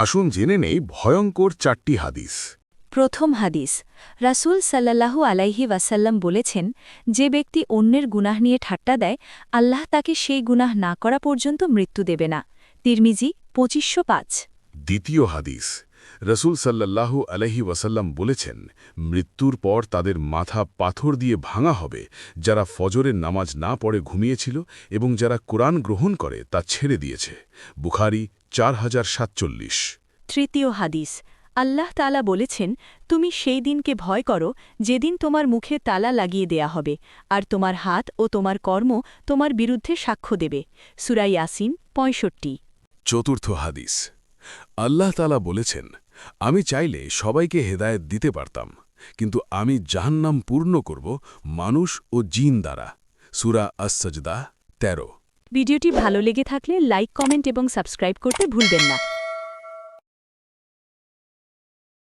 আসুন জেনে নেই ভয়ঙ্কর 4টি হাদিস। প্রথম হাদিস, রাসূল সাল্লাল্লাহু আলাইহি ওয়াসাল্লাম বলেছেন, যে ব্যক্তি অন্যের গুনাহ নিয়ে ঠাট্টা দেয়, আল্লাহ তাকে সেই গুনাহ না করা পর্যন্ত মৃত্যু দেবে না। তিরমিজি 2505। দ্বিতীয় হাদিস, রসুল সাল্লাল্লাহু আলাইহি ওয়াসাল্লাম বলেছেন, মৃত্যুর পর তাদের মাথা পাথর দিয়ে ভাঙা হবে যারা ফজরের নামাজ না পড়ে ঘুমিয়েছিল এবং যারা কোরআন গ্রহণ করে তা ছেড়ে দিয়েছে। বুখারী 4047। তৃতীয় হাদিস, আল্লাহ তাআলা বলেছেন, তুমি সেই দিনকে ভয় করো যেদিন তোমার মুখে তালা লাগিয়ে দেয়া হবে, আর তোমার হাত ও তোমার কর্ম তোমার বিরুদ্ধে সাক্ষ্য দেবে। সূরা ইয়াসিন 65। চতুর্থ হাদিস, আল্লাহ তাআলা বলেছেন, আমি চাইলে সবাইকে হেদায়েত দিতে পারতাম, কিন্তু আমি জাহান্নাম পূর্ণ করব মানুষ ও জিন দ্বারা। সূরা আস-সাজদা 13। ভিডিওটি ভালো লেগে থাকলে লাইক, কমেন্ট এবং সাবস্ক্রাইব করতে ভুলবেন না।